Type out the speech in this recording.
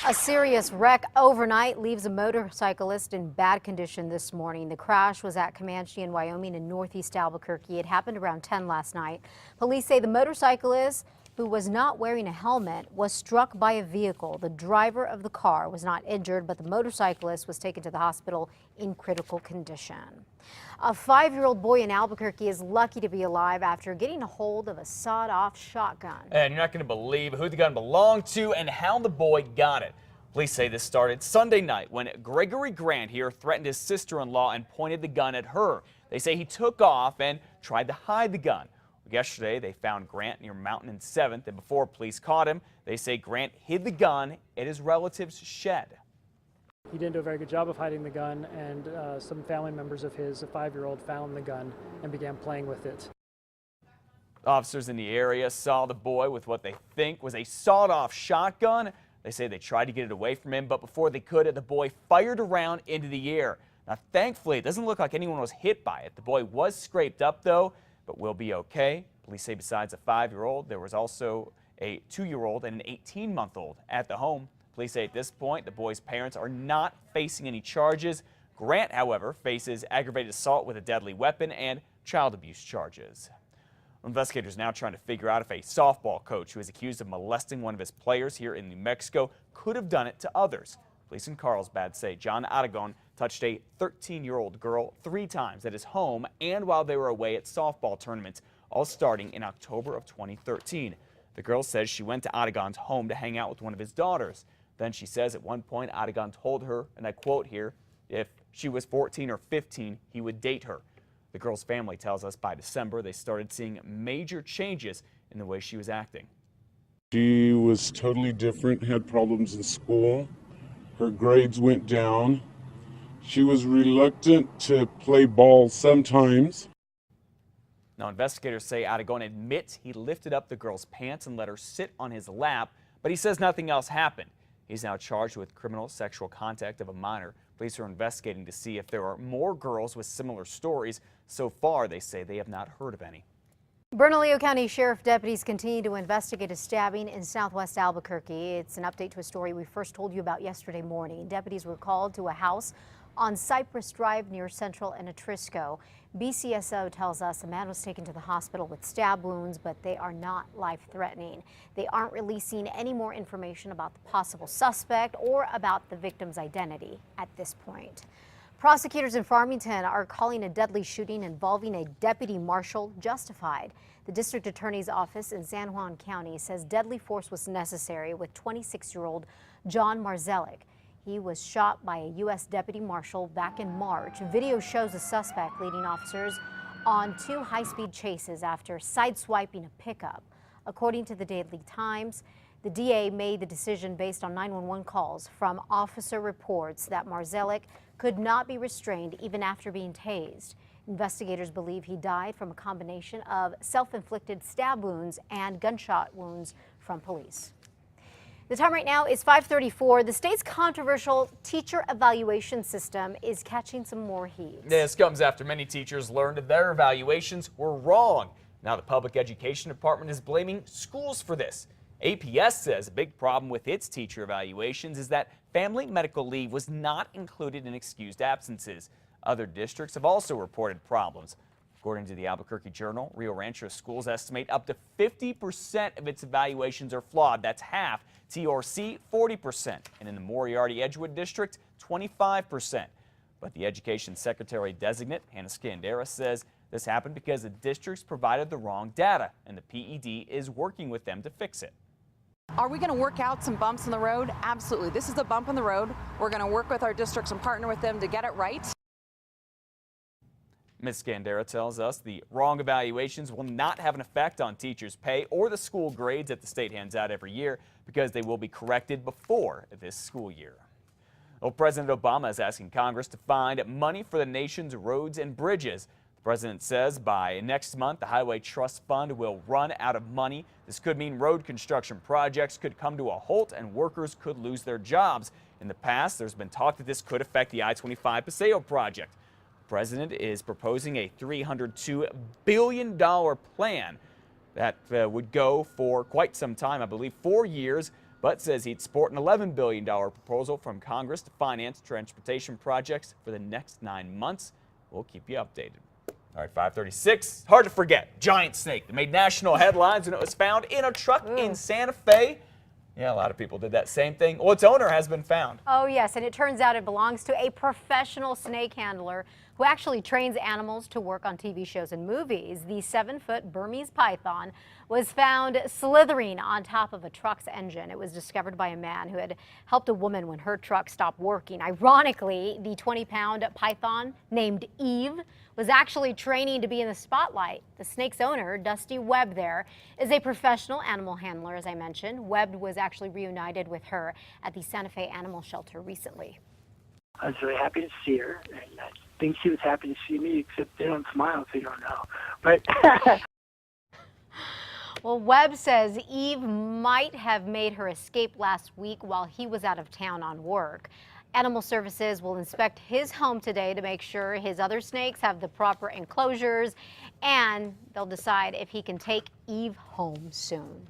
A serious wreck overnight leaves a motorcyclist in bad condition this morning. The crash was at Comanche in Wyoming in northeast Albuquerque. It happened around 10 last night. Police say the motorcyclist, who was not wearing a helmet, was struck by a vehicle. The driver of the car was not injured, but the motorcyclist was taken to the hospital in critical condition. A 5-year-old boy in Albuquerque is lucky to be alive after getting a hold of a sawed-off shotgun. And you're not going to believe who the gun belonged to and how the boy got it. Police say this started Sunday night when Gregory Grant here threatened his sister-in-law and pointed the gun at her. They say he took off and tried to hide the gun. Yesterday, they found Grant near Mountain and 7th, and before police caught him, they say Grant hid the gun at his relative's shed. He didn't do a very good job of hiding the gun, and some family members of his, a 5-year-old, found the gun and began playing with it. Officers in the area saw the boy with what they think was a sawed-off shotgun. They say they tried to get it away from him, but before they could, the boy fired around into the air. Now, thankfully, it doesn't look like anyone was hit by it. The boy was scraped up, though, but will be okay. Police say besides a 5-year-old, there was also a 2-year-old and an 18-month-old at the home. Police say at this point, the boy's parents are not facing any charges. Grant, however, faces aggravated assault with a deadly weapon and child abuse charges. Investigators now trying to figure out if a softball coach who is accused of molesting one of his players here in New Mexico could have done it to others. Police in Carlsbad say John Aragon touched a 13-year-old girl 3 times at his home and while they were away at softball tournaments, all starting in October of 2013. The girl says she went to Aragon's home to hang out with one of his daughters. Then she says at one point Aragon told her, and I quote here, if she was 14 or 15, he would date her. The girl's family tells us by December they started seeing major changes in the way she was acting. She was totally different, had problems in school. Her grades went down. She was reluctant to play ball sometimes. Now, investigators say Aragon admits he lifted up the girl's pants and let her sit on his lap, but he says nothing else happened. He's now charged with criminal sexual contact of a minor. Police are investigating to see if there are more girls with similar stories. So far, they say they have not heard of any. Bernalillo County Sheriff deputies continue to investigate a stabbing in southwest Albuquerque. It's an update to a story we first told you about yesterday morning. Deputies were called to a house on Cypress Drive near Central and Atrisco. BCSO tells us a man was taken to the hospital with stab wounds, but they are not life-threatening. They aren't releasing any more information about the possible suspect or about the victim's identity at this point. Prosecutors in Farmington are calling a deadly shooting involving a deputy marshal justified. The district attorney's office in San Juan County says deadly force was necessary with 26-year-old John Marzelik. He was shot by a U.S. deputy marshal back in March. Video shows the suspect leading officers on 2 high-speed chases after sideswiping a pickup. According to the Daily Times, the DA made the decision based on 911 calls from officer reports that Marzelik could not be restrained even after being tased. Investigators believe he died from a combination of self-inflicted stab wounds and gunshot wounds from police. The time right now is 5:34. The state's controversial teacher evaluation system is catching some more heat. This comes after many teachers learned that their evaluations were wrong. Now the Public Education Department is blaming schools for this. APS says a big problem with its teacher evaluations is that family medical leave was not included in excused absences. Other districts have also reported problems. According to the Albuquerque Journal, Rio Rancho schools estimate up to 50% of its evaluations are flawed. That's half. TRC, 40%. And in the Moriarty-Edgewood district, 25%. But the Education Secretary-designate, Hannah Scandera, says this happened because the districts provided the wrong data, and the PED is working with them to fix it. Are we going to work out some bumps in the road? Absolutely. This is a bump in the road. We're going to work with our districts and partner with them to get it right. Ms. Scandera tells us the wrong evaluations will not have an effect on teachers' pay or the school grades that the state hands out every year because they will be corrected before this school year. Well, President Obama is asking Congress to find money for the nation's roads and bridges. The president says by next month, the Highway Trust Fund will run out of money. This could mean road construction projects could come to a halt and workers could lose their jobs. In the past, there's been talk that this could affect the I-25 Paseo project. The president is proposing a $302 billion plan That would go for quite some time, I believe 4 years, but says he'd support an $11 billion proposal from Congress to finance transportation projects for the next 9 months. We'll keep you updated. All right, 5:36. Hard to forget, giant snake that made national headlines when it was found in a truck in Santa Fe. Yeah, a lot of people did that same thing. Well, its owner has been found. Oh, yes, and it turns out it belongs to a professional snake handler who actually trains animals to work on TV shows and movies. The 7-foot Burmese python was found slithering on top of a truck's engine. It was discovered by a man who had helped a woman when her truck stopped working. Ironically, the 20-pound python named Eve was actually training to be in the spotlight. The snake's owner, Dusty Webb, there is a professional animal handler, as I mentioned. Webb was actually reunited with her at the Santa Fe Animal Shelter recently. I was really happy to see her, and I think she was happy to see me, except they don't smile, so you don't know. But Well, Webb says Eve might have made her escape last week while he was out of town on work. Animal Services will inspect his home today to make sure his other snakes have the proper enclosures, and they'll decide if he can take Eve home soon.